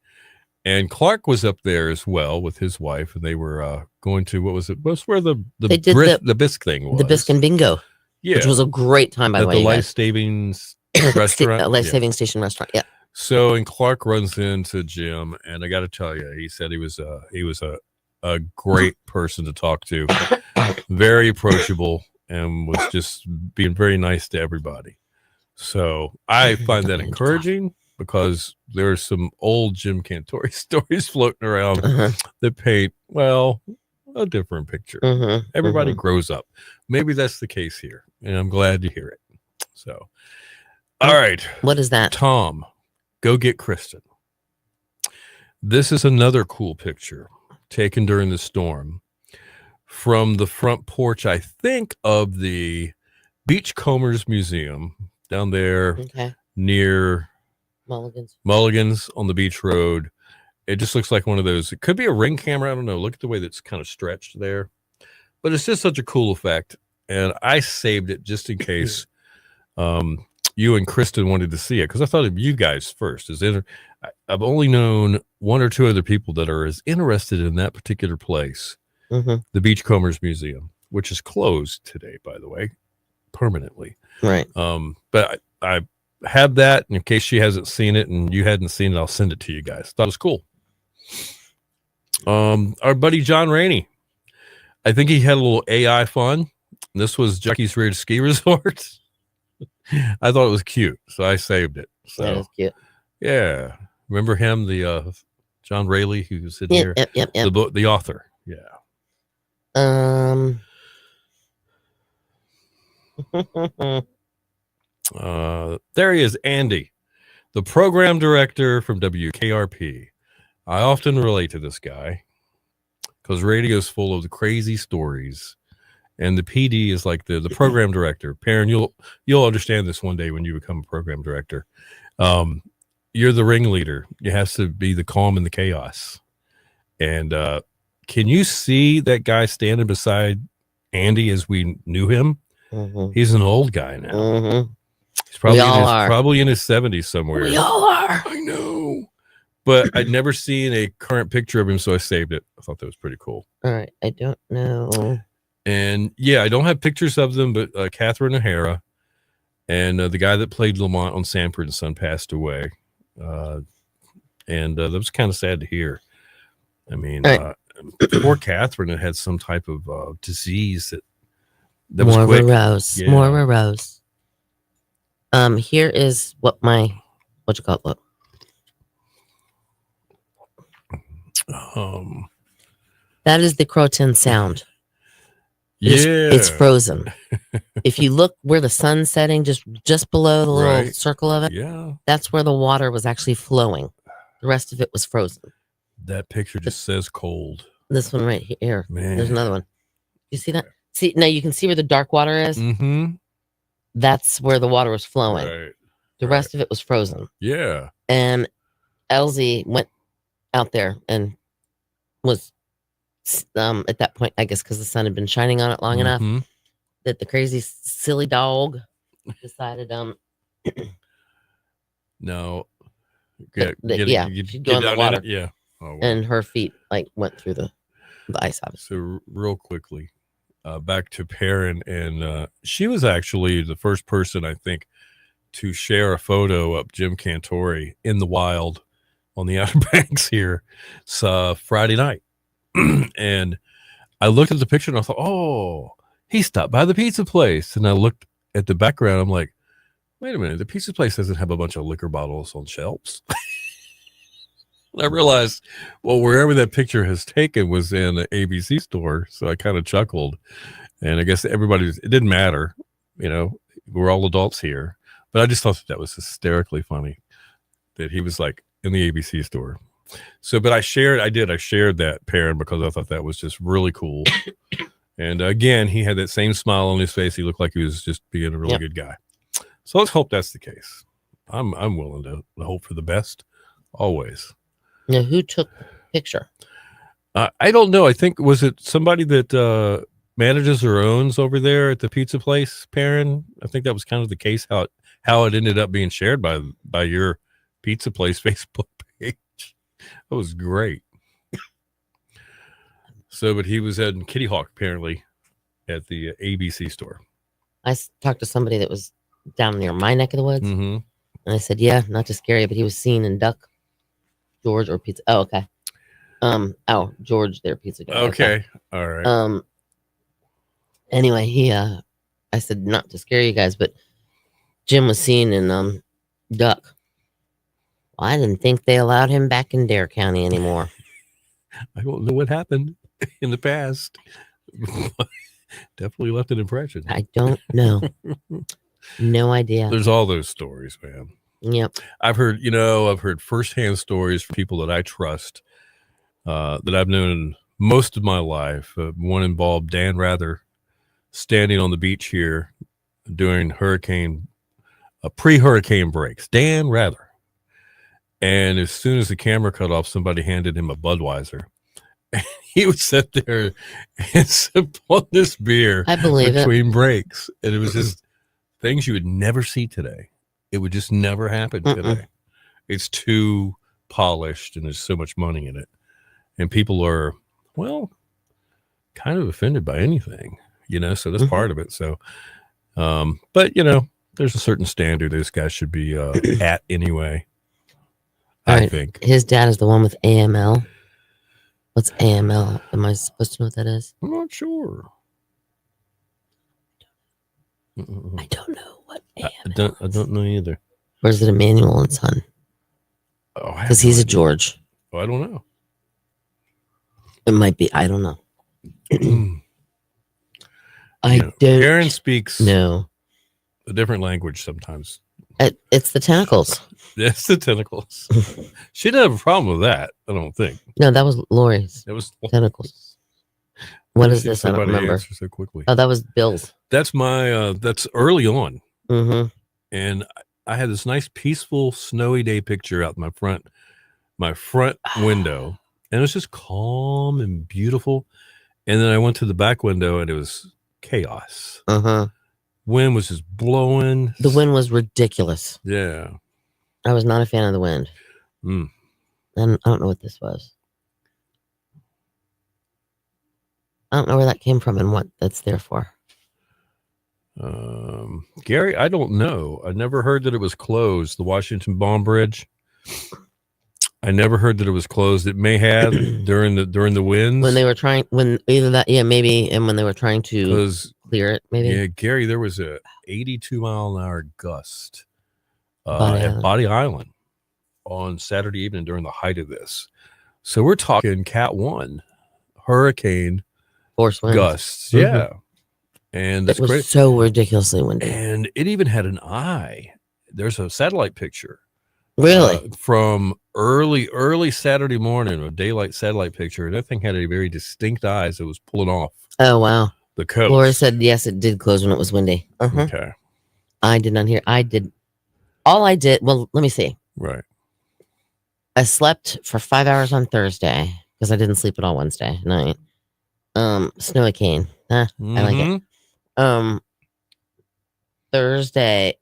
And Clark was up there as well with his wife, and they were going to what's where the They did the bisque thing was. The Bisque and Bingo, Yeah. which was a great time, by the way. the you guys. Life Savings restaurant. Life Yeah. Saving Station restaurant. Yeah. So, and Clark runs into Jim, and I got to tell you, he said he was a great person to talk to, very approachable, and was just being very nice to everybody. So I find that encouraging because there's some old Jim Cantori stories floating around that paint, a different picture. Everybody grows up. Maybe that's the case here, and I'm glad to hear it. So, all right. What is that? Tom, go get Kristen. This is another cool picture taken during the storm from the front porch, I think, of the Beachcombers Museum down there near Mulligan's on the beach road. It just looks like one of those. It could be a ring camera. I don't know. Look at the way that's kind of stretched there. But it's just such a cool effect. And I saved it just in case you and Kristen wanted to see it, because I thought of you guys first. I've only known one or two other people that are as interested in that particular place, the Beachcombers Museum, which is closed today, by the way. permanently. Right. But I have that in case she hasn't seen it and you hadn't seen it. I'll send it to you guys. Thought it was cool. Our buddy John Rainey, I think he had a little AI fun. This was Jackie's Ridge Ski Resort. I thought it was cute, so I saved it. So That is cute. yeah, remember him, the John Rayleigh, who was sitting here, Yep. the author. Yeah. There he is, Andy, the program director from WKRP. I often relate to this guy because radio is full of the crazy stories, and the PD is like the program director. Perrin, you'll understand this one day when you become a program director. You're the ringleader. You have to be the calm in the chaos. And can you see that guy standing beside Andy as we knew him? Mm-hmm. He's an old guy now. Mm-hmm. He's probably in his 70s somewhere. We all are. I know. But I'd never seen a current picture of him, so I saved it. I thought that was pretty cool. All right. I don't know. And yeah, I don't have pictures of them, but Catherine O'Hara and the guy that played Lamont on Sanford and Son passed away. And that was kind of sad to hear. I mean, poor Catherine had some type of disease that was quick. Rose. Yeah. More Rose. Here is what you call it? Look. That is the Croton sound. It's frozen. If you look where the sun's setting, just below the little circle of it, that's where the water was actually flowing. The rest of it was frozen. That picture just says cold. This one right here. Man. There's another one. You see that? See, now you can see where the dark water is. Mm-hmm. That's where the water was flowing. Right. The rest of it was frozen. Yeah. And Elsie went out there and was at that point, I guess, because the sun had been shining on it long enough that the crazy silly dog decided no. She'd go in the water. Yeah. Oh, wow. And her feet went through the ice. Obviously. So real quickly, back to Perrin, and she was actually the first person, I think, to share a photo of Jim Cantori in the wild on the Outer Banks here. It's Friday night. And I looked at the picture and I thought, oh, he stopped by the pizza place. And I looked at the background. I'm like, wait a minute. The pizza place doesn't have a bunch of liquor bottles on shelves. And I realized, well, wherever that picture has taken was in an ABC store. So I kind of chuckled. And I guess it didn't matter. You know, we're all adults here. But I just thought that was hysterically funny that he was like in the ABC store. So, but I shared that, Perrin, because I thought that was just really cool. And again, he had that same smile on his face. He looked like he was just being a really good guy. So let's hope that's the case. I'm willing to hope for the best, always. Now, who took the picture? I don't know. I think, was it somebody that manages or owns over there at the pizza place, Perrin? I think that was kind of the case, how it ended up being shared by your pizza place Facebook page. That was great. So, but he was at Kitty Hawk, apparently, at the ABC store. I talked to somebody that was down near my neck of the woods. Mm-hmm. And I said, yeah, not to scare you, but he was seen in Duck, George, or Pizza. Oh, okay. George, their pizza guy. Okay. All right. Anyway, I said, not to scare you guys, but Jim was seen in Duck. Well, I didn't think they allowed him back in Dare County anymore. I don't know what happened in the past. Definitely left an impression. I don't know. No idea. There's all those stories, man. Yep. I've heard firsthand stories from people that I trust, that I've known most of my life. One involved Dan Rather standing on the beach here during pre-hurricane breaks. Dan Rather. And as soon as the camera cut off, somebody handed him a Budweiser. And he would sit there and sip on this beer between breaks. And it was just things you would never see today. It would just never happen today. It's too polished and there's so much money in it. And people are, well, kind of offended by anything, so that's part of it. So But there's a certain standard this guy should be at anyway. All I right. think. His dad is the one with AML. What's AML? Am I supposed to know what that is? I'm not sure. I don't know what I AML don't know either. Or is it Emmanuel and Son? Oh, Because he's a George. Oh, I don't know. It might be. I don't know. I don't. Karen speaks No. a different language sometimes. It's the tentacles. It's the tentacles. She didn't have a problem with that, I don't think. No, that was Lori's It was tentacles. What is this? I don't remember. Answer so quickly. Oh, that was Bill's. That's my. That's early on, Mm-hmm. and I had this nice, peaceful, snowy day picture out my front window, and it was just calm and beautiful. And then I went to the back window, and it was chaos. Uh-huh. Wind was just blowing. The wind was ridiculous. Yeah. I was not a fan of the wind. Mm. And I don't know what this was. I don't know where that came from and what that's there for. Gary, I don't know. I never heard that it was closed. The Washington Bomb Bridge. I never heard that it was closed. It may have during the winds When they were trying, maybe, and when they were trying to clear it, maybe. Yeah, Gary, there was a 82-mile-an-hour gust Body at Island. Body Island on Saturday evening during the height of this. So we're talking Cat 1 hurricane Force winds. gusts. Mhm. Yeah. And that's It was great. so ridiculously windy. And it even had an eye. There's a satellite picture. Really? From early Saturday morning, a daylight satellite picture. That thing had a very distinct eye as it was pulling off Oh, wow. the coast. Laura said, yes, it did close when it was windy. Uh-huh. Okay. I did not hear. All I did, well, let me see. Right. I slept for 5 hours on Thursday because I didn't sleep at all Wednesday night. Snowy cane. I like it. Thursday,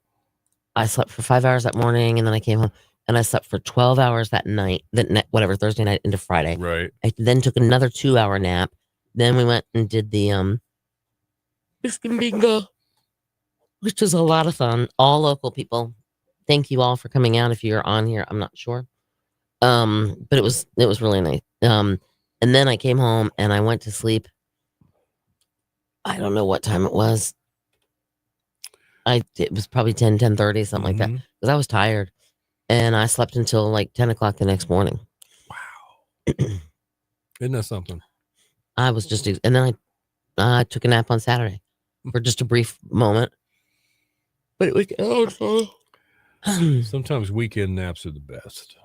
I slept for 5 hours that morning, and then I came home and I slept for 12 hours that night, Thursday night into Friday. Right. I then took another 2-hour nap. Then we went and did the biscuit bingo, which was a lot of fun. All local people. Thank you all for coming out. If you're on here, I'm not sure. But it was really nice. And then I came home and I went to sleep. I don't know what time it was. It was probably 10:30, something like that. Because I was tired. And I slept until like 10 o'clock the next morning. Wow. Isn't that something? I was just, and then I took a nap on Saturday for just a brief moment. But it was, Sometimes weekend naps are the best.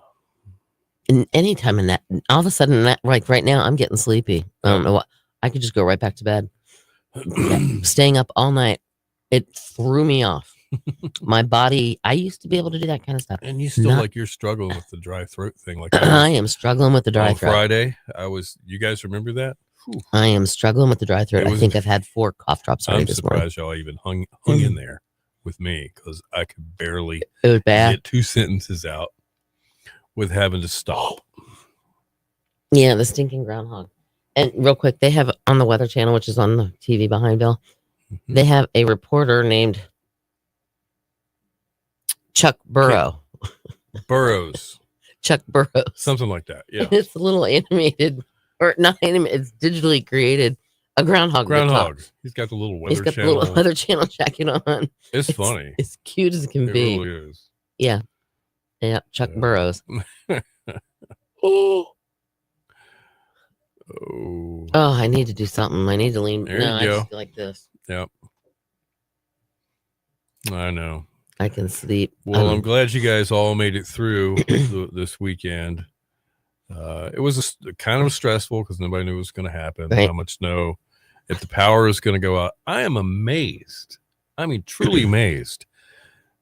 and anytime in that, all of a sudden, like right now, I'm getting sleepy. I don't know what. I could just go right back to bed. Staying up all night, it threw me off. My body, I used to be able to do that kind of stuff. And you still you're struggling with the dry throat thing. Like I am struggling with the dry throat. Friday, you guys remember that? Whew. I am struggling with the dry throat. I think I've had 4 cough drops already this morning. I'm surprised y'all even hung in there with me because I could barely get 2 sentences out with having to stop. Yeah, the stinking groundhog. And real quick, they have on the Weather Channel, which is on the TV behind Bill, they have a reporter named Chuck Burrow. Burrows. Chuck Burrows. Something like that. Yeah. It's a little animated, or not animated, it's digitally created. A groundhog. Groundhog. He's got the little Weather Channel. He's got the little Weather Channel jacket on. It's funny. It's cute as it can be. It really is. Yeah. Yeah. Chuck Burrows. Oh. Oh, I need to do something. I need to lean. There you I go. just feel like this. Yep. I know. I can sleep. Well, I'm glad you guys all made it through this weekend. It was kind of stressful because nobody knew what was going to happen. Right. How much snow, if the power is going to go out. I am amazed. I mean, truly amazed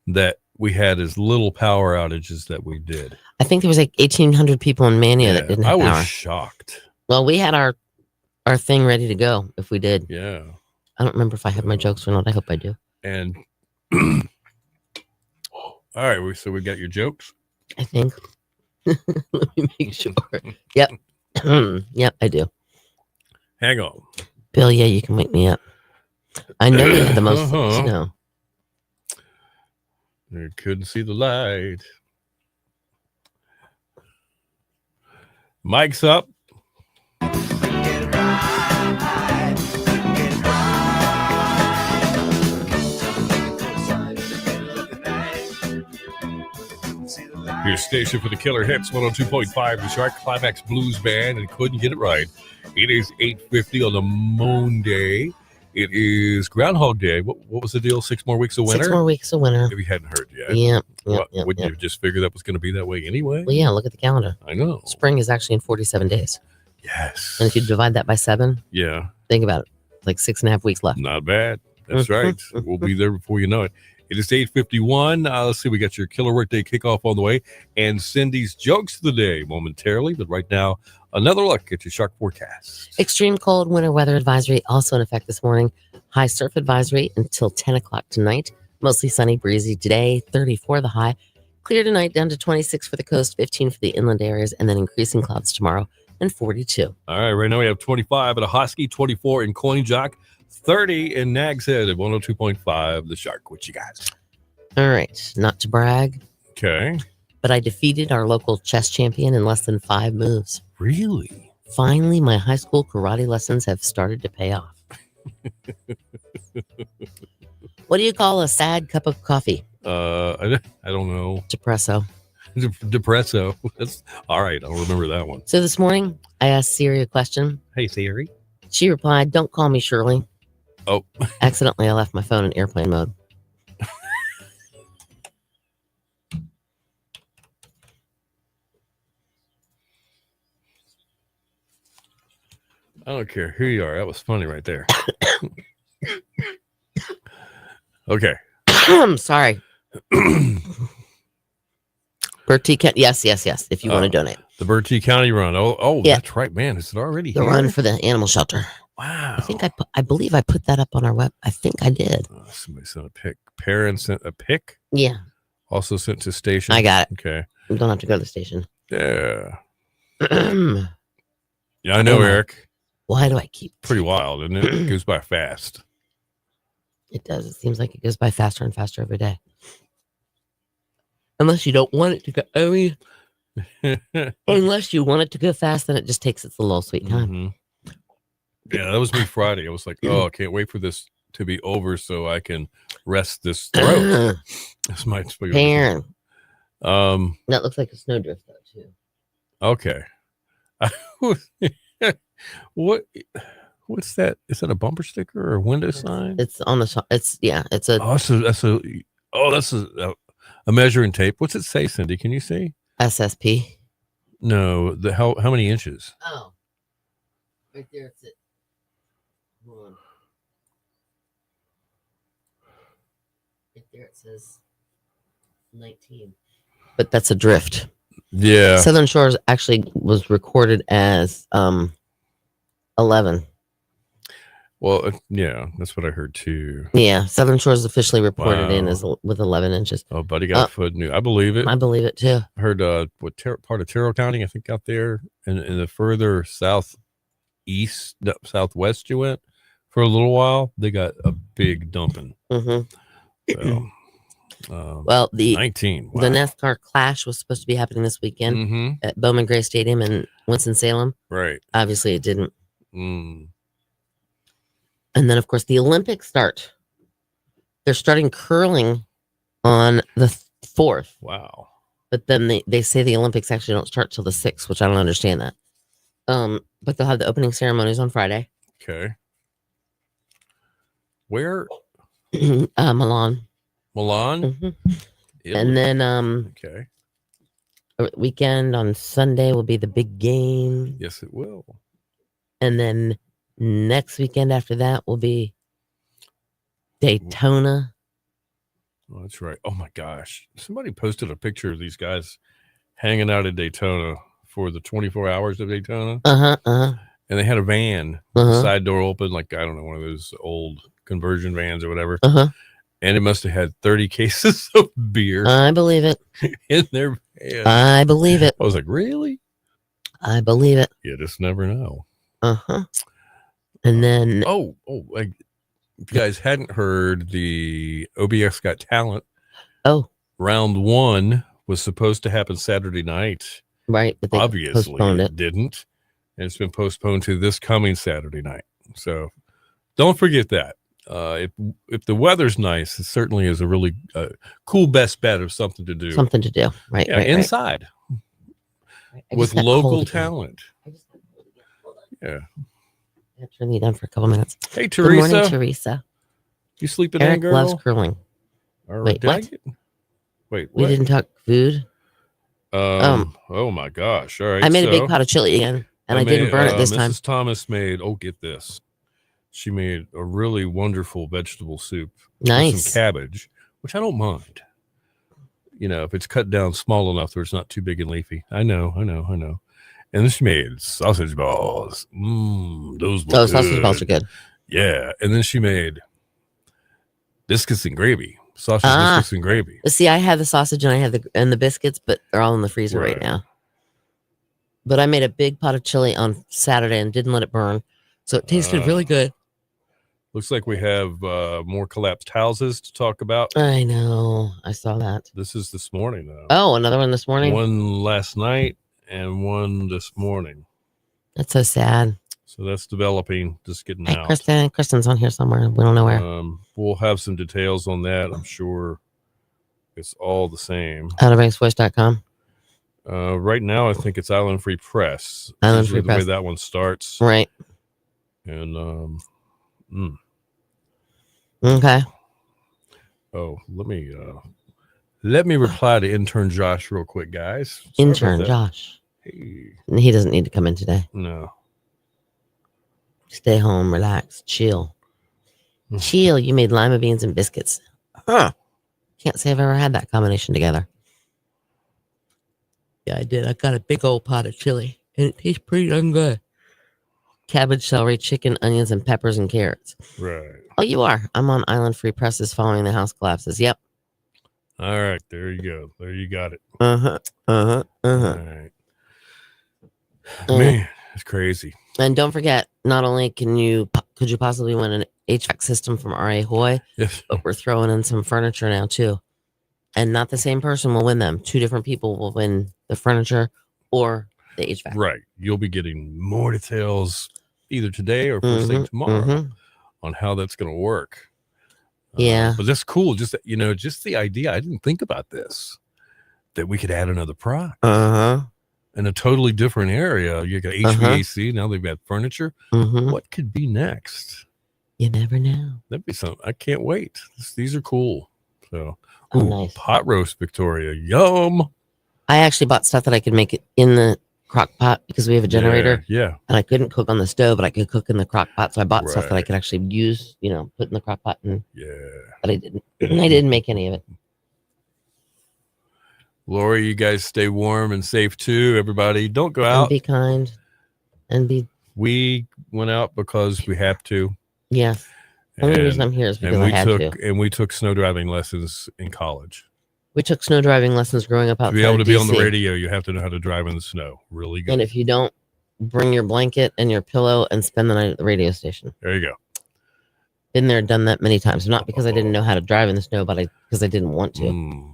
that we had as little power outages that we did. I think there was like 1,800 people in Mania that didn't have power. I was shocked. Well, we had our thing ready to go if we did. Yeah. I don't remember if I had my jokes or not. I hope I do. And all right, so we got your jokes. I think. Let me make sure. Yep. Yep, I do. Hang on. Bill, yeah, you can wake me up. I know you had the most snow. I couldn't see the light. Mic's up. Your station for the killer hits, 102.5, the Shark Climax Blues Band, and couldn't get it right. It is 8:50 on the Monday. It is Groundhog Day. What was the deal? 6 more weeks of winter? 6 more weeks of winter. If you hadn't heard yet. Yeah. Wouldn't you just figure that was going to be that way anyway? Well, yeah, look at the calendar. I know. Spring is actually in 47 days. Yes. And if you divide that by 7, yeah, think about it. Like 6.5 weeks left. not bad. That's right. We'll be there before you know it. It is 8:51. Let's see. We got your Killer Workday kickoff on the way and Cindy's jokes of the day momentarily. But right now, another look at your shark forecast. Extreme cold winter weather advisory also in effect this morning. High surf advisory until 10 o'clock tonight. Mostly sunny, breezy today. 34 the high. Clear tonight down to 26 for the coast, 15 for the inland areas, and then increasing clouds tomorrow and 42. All right. Right now we have 25 at Ahoskie, 24 in Coin Jock, 30 in Nags Head at 102.5 the Shark. What you got? All right. Not to brag, Okay. but I defeated our local chess champion in less than 5 moves. Really? Finally, my high school karate lessons have started to pay off. What do you call a sad cup of coffee? I don't know. Depresso. Depresso. That's all right. I'll remember that one. So this morning, I asked Siri a question. Hey, Siri. She replied, "Don't call me Shirley." Oh. Accidentally, I left my phone in airplane mode. I don't care who you are. That was funny right there. Okay. I'm sorry. Bertie Kent. Yes. If you want to donate. The Bertie County Run. Oh, Yeah. That's right, man. Is it already The here? run for the animal shelter. Wow. I believe I put that up on our web. I think I did. Somebody sent a pic. Parents sent a pic. Yeah, Also sent to station. I got it. Okay. You don't have to go to the station. Yeah. Why Yeah, I know, Oh. Eric. do I keep? Pretty wild, isn't it? It goes by fast. It does. It seems like it goes by faster and faster every day. Unless you don't want it to go. I mean, unless you want it to go fast, then it just takes its little sweet time. Mhm. Yeah, that was me Friday. I was like, oh, I can't wait for this to be over so I can rest this throat. That's my Karen, Um, that looks like a snowdrift though too. okay. What's that? Is that a bumper sticker or a window sign? It's on the. It's It's a That's a measuring tape. What's it say, Cindy? Can you see? SSP. No, how many inches? Oh, right there. It's it. Hold on. Right there it says 19. But that's a drift. Yeah. Southern Shores actually was recorded as 11. Well, yeah, that's what I heard too. Yeah, Southern Shores officially reported in Wow. as with 11 inches. Oh, buddy got a foot new. I believe it. I believe it too. I heard part of Terrell County, I think, out there in the further southwest you went for a little while, they got a big dumping. Hmm. So, Well, the 19. Wow. the NASCAR Clash was supposed to be happening this weekend Mm-hmm. at Bowman Gray Stadium in Winston-Salem. Right. Obviously, it didn't. Mm. And then, of course, the Olympics start. They're starting curling on the 4th, Wow. but then they say the Olympics actually don't start till the 6th, which I don't understand that. But they'll have the opening ceremonies on Friday. Okay. Where? Milan. Milan? Mhm. Italy. And then Okay. weekend on Sunday will be the big game. Yes, it will. And then next weekend after that will be Daytona. Oh, that's right. Oh my gosh. Somebody posted a picture of these guys hanging out at Daytona for the 24 hours of Daytona. And they had a van, side door open, like, I don't know, one of those old conversion vans or whatever. And it must have had 30 cases of beer I believe it. in their van. I believe it. I was like, really? I believe it. You just never know. And then Like, if you guys hadn't heard, the OBX Got Talent oh round one was supposed to happen Saturday night. Right. But they Obviously, postponed it didn't. And it's been postponed to this coming Saturday night. So don't forget that. If the weather's nice, it certainly is a really cool best bet of something to do. Something to do. Right. Yeah, right, inside right. I with just got local cold again. talent. I just got cold again. Hold on. Yeah. I have to turn you down for a couple minutes. Hey, Good morning, Teresa. Teresa. You sleeping in, Eric girl? loves curling. Or Wait, did I what? get- Wait, We what? didn't talk food. Oh my gosh. All right. I made a big pot of chili again, and I didn't burn it this time. Mrs. Thomas made, get this. She made a really wonderful vegetable soup with Nice. some cabbage, which I don't mind. You know, if it's cut down small enough where it's not too big and leafy. I know. And then she made sausage balls. Those were good. Sausage balls are good. Yeah. And then she made biscuits and gravy. Sausage biscuits and gravy. See, I had the sausage and I had the biscuits, but they're all in the freezer right now. But I made a big pot of chili on Saturday and didn't let it burn, so it tasted really good. Looks like we have more collapsed houses to talk about. I know. I saw that. This is this morning, though. Oh, another one this morning? One last night and one this morning. That's so sad. So that's developing, just getting Hey, out. Kristen's on here somewhere. We don't know where. We'll have some details on that. I'm sure it's all the same. OuterBanksVoice.com. Right now, I think it's Island Free Press. Island Free the Press. way that one starts. Right. And Okay. oh, let me reply to intern Josh real quick, guys. Sorry about Intern that. Josh. Hey, He doesn't need to come in today. no. Stay home, relax, chill. Chill. You made lima beans and biscuits. Huh. Can't say I've ever had that combination together. Yeah, I did. I got a big old pot of chili, and it tastes pretty darn good. Cabbage, celery, chicken, onions, and peppers and carrots. Right. Oh, you are. I'm on Island Free Presses following the house collapses. Yep. All right. There you go. There you got it. Uh-huh. All right. Man, it's crazy. And don't forget, not only could you possibly win an HVAC system from R.A. Hoy, Yes. but we're throwing in some furniture now too. And not the same person will win them. Two different people will win the furniture or the HVAC. Right. You'll be getting more details either today or first thing tomorrow on how that's going to work. Yeah. But that's cool. Just, just the idea. I didn't think about this, that we could add another product in a totally different area. You got HVAC. Now they've got furniture. What could be next? You never know. That'd be something. I can't wait. These are cool. So, nice. Pot roast, Victoria. Yum. I actually bought stuff that I could make it in the crock pot because we have a generator. Yeah. And I couldn't cook on the stove, but I could cook in the crock pot. So I bought stuff that I could actually use, put in the crock pot. But I didn't. I didn't make any of it. Lori, you guys stay warm and safe too. Everybody, don't go out. And be kind. We went out because we have to. Yes. The only reason I'm here is because I had to. And we took snow driving lessons in college. We took snow driving lessons growing up outside. To be able to be on the DC. radio, you have to know how to drive in the snow. Really good. And if you don't, bring your blanket and your pillow and spend the night at the radio station. There you go. Been there, done that many times. Not because I didn't know how to drive in the snow, but because I didn't want to.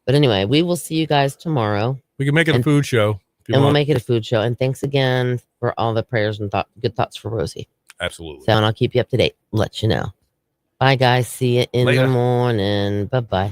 But anyway, we will see you guys tomorrow. We can make it a food show. We'll make it a food show. And thanks again for all the prayers and good thoughts for Rosie. Absolutely. So, and I'll keep you up to date. Let you know. Bye, guys. See you in Later. the morning. Bye-bye.